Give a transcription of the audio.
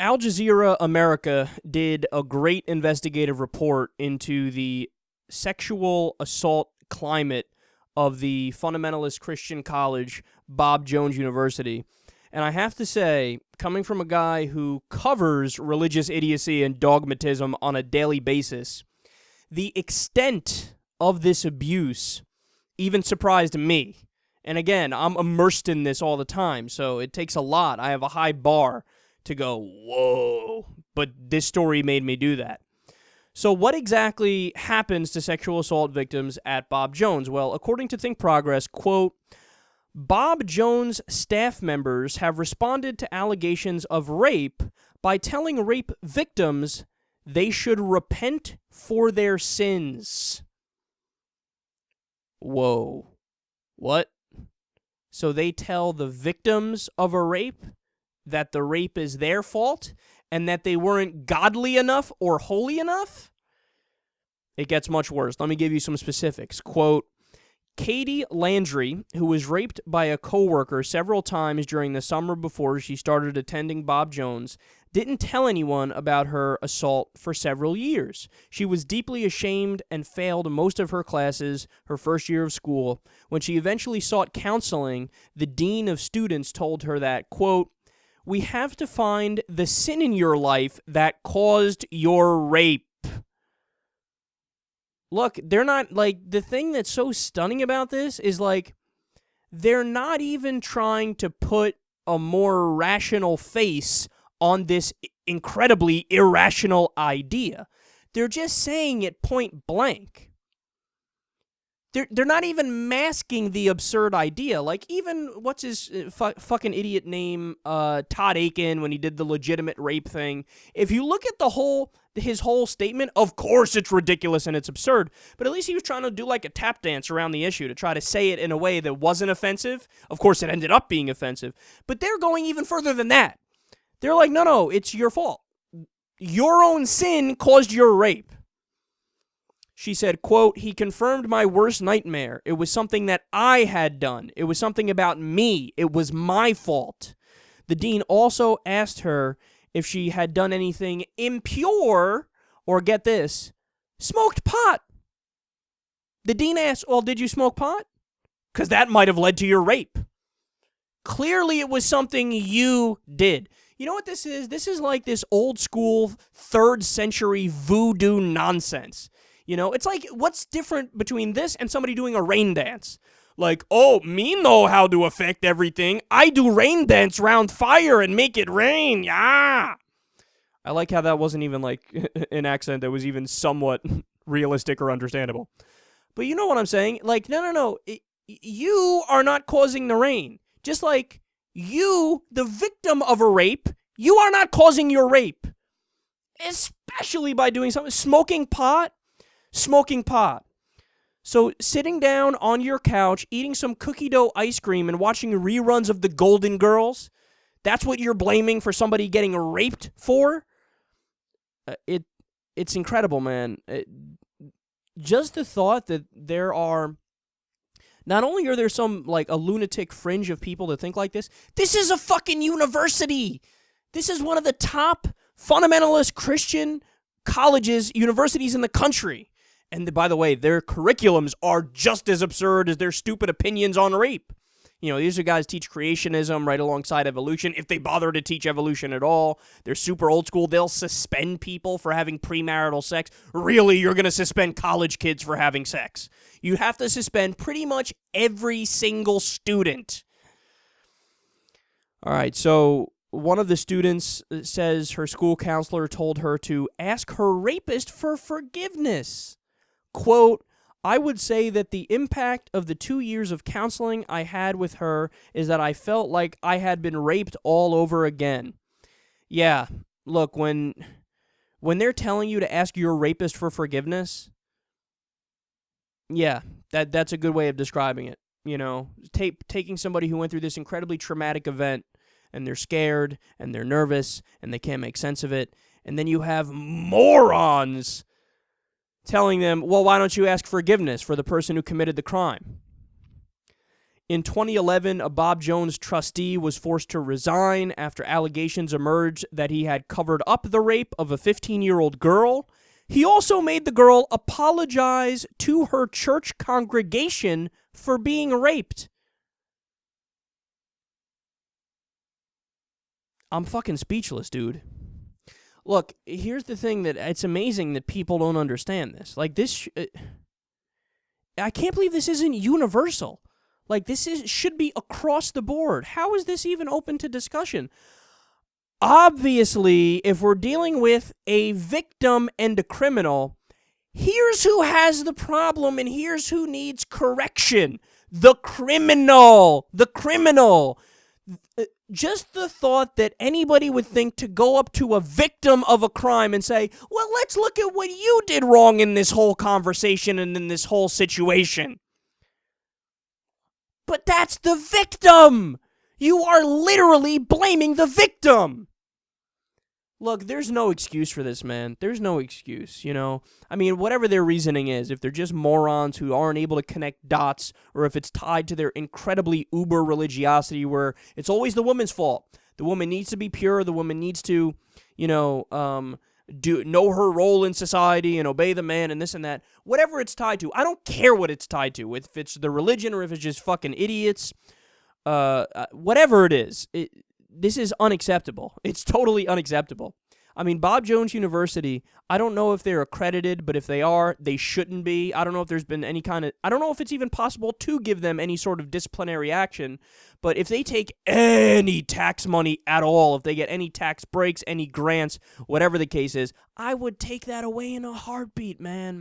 Al Jazeera America did a great investigative report into the sexual assault climate of the fundamentalist Christian college, Bob Jones University. And I have to say, coming from a guy who covers religious idiocy and dogmatism on a daily basis, the extent of this abuse even surprised me. And again, I'm immersed in this all the time, so it takes a lot. I have a high bar to go, whoa, but this story made me do that. So what exactly happens to sexual assault victims at Bob Jones? Well, according to Think Progress, quote, Bob Jones staff members have responded to allegations of rape by telling rape victims they should repent for their sins. Whoa. What? So they tell the victims of a rape that the rape is their fault and that they weren't godly enough or holy enough? It gets much worse. Let me give you some specifics. Quote, Katie Landry, who was raped by a coworker several times during the summer before she started attending Bob Jones, didn't tell anyone about her assault for several years. She was deeply ashamed and failed most of her classes her first year of school. When she eventually sought counseling, the dean of students told her that, quote, we have to find the sin in your life that caused your rape. Look, they're not, like, the thing that's so stunning about this is, like, they're not even trying to put a more rational face on this incredibly irrational idea. They're just saying it point blank. They're not even masking the absurd idea. Like, even, what's his fucking idiot name, Todd Aiken, when he did the legitimate rape thing. If you look at his whole statement, of course it's ridiculous and it's absurd, but at least he was trying to do like a tap dance around the issue to try to say it in a way that wasn't offensive. Of course, it ended up being offensive, but they're going even further than that. They're like, no, it's your fault. Your own sin caused your rape. She said, quote, he confirmed my worst nightmare. It was something that I had done. It was something about me. It was my fault. The dean also asked her if she had done anything impure or, get this, smoked pot. The dean asked, well, did you smoke pot? Because that might have led to your rape. Clearly it was something you did. You know what this is? This is like this old school 3rd century voodoo nonsense. You know, it's like, what's different between this and somebody doing a rain dance? Like, oh, me know how to affect everything. I do rain dance round fire and make it rain. Yeah. I like how that wasn't even like an accent that was even somewhat realistic or understandable. But you know what I'm saying? Like, no. You are not causing the rain. Just like you, the victim of a rape, you are not causing your rape. Especially by doing something. Smoking pot. So sitting down on your couch, eating some cookie dough ice cream and watching reruns of the Golden Girls, that's what you're blaming for somebody getting raped for? It's incredible, man. Just the thought that there are, not only are there some, like, a lunatic fringe of people that think like this is a fucking university. This is one of the top fundamentalist Christian colleges, universities in the country. And by the way, their curriculums are just as absurd as their stupid opinions on rape. You know, these are guys teach creationism right alongside evolution, if they bother to teach evolution at all. They're super old school. They'll suspend people for having premarital sex. Really, you're going to suspend college kids for having sex? You have to suspend pretty much every single student. All right, so one of the students says her school counselor told her to ask her rapist for forgiveness. Quote, I would say that the impact of the 2 years of counseling I had with her is that I felt like I had been raped all over again. Yeah, look, when they're telling you to ask your rapist for forgiveness, yeah, that's a good way of describing it. You know, taking somebody who went through this incredibly traumatic event, and they're scared, and they're nervous, and they can't make sense of it, and then you have morons telling them, well, why don't you ask forgiveness for the person who committed the crime? In 2011, a Bob Jones trustee was forced to resign after allegations emerged that he had covered up the rape of a 15-year-old girl. He also made the girl apologize to her church congregation for being raped. I'm fucking speechless, dude. Look, here's the thing that it's amazing that people don't understand this. Like, this, I can't believe this isn't universal. Like, should be across the board. How is this even open to discussion? Obviously, if we're dealing with a victim and a criminal, here's who has the problem and here's who needs correction. The criminal. The criminal. Just the thought that anybody would think to go up to a victim of a crime and say, well, let's look at what you did wrong in this whole conversation and in this whole situation. But that's the victim. You are literally blaming the victim. Look, there's no excuse for this, man. There's no excuse, you know? I mean, whatever their reasoning is, if they're just morons who aren't able to connect dots, or if it's tied to their incredibly uber religiosity where it's always the woman's fault. The woman needs to be pure. The woman needs to, you know, know her role in society and obey the man and this and that. Whatever it's tied to. I don't care what it's tied to. If it's the religion or if it's just fucking idiots. Whatever it is. This is unacceptable. It's totally unacceptable. I mean, Bob Jones University, I don't know if they're accredited, but if they are, they shouldn't be. I don't know if there's been any kind of... I don't know if it's even possible to give them any sort of disciplinary action, but if they take any tax money at all, if they get any tax breaks, any grants, whatever the case is, I would take that away in a heartbeat, man.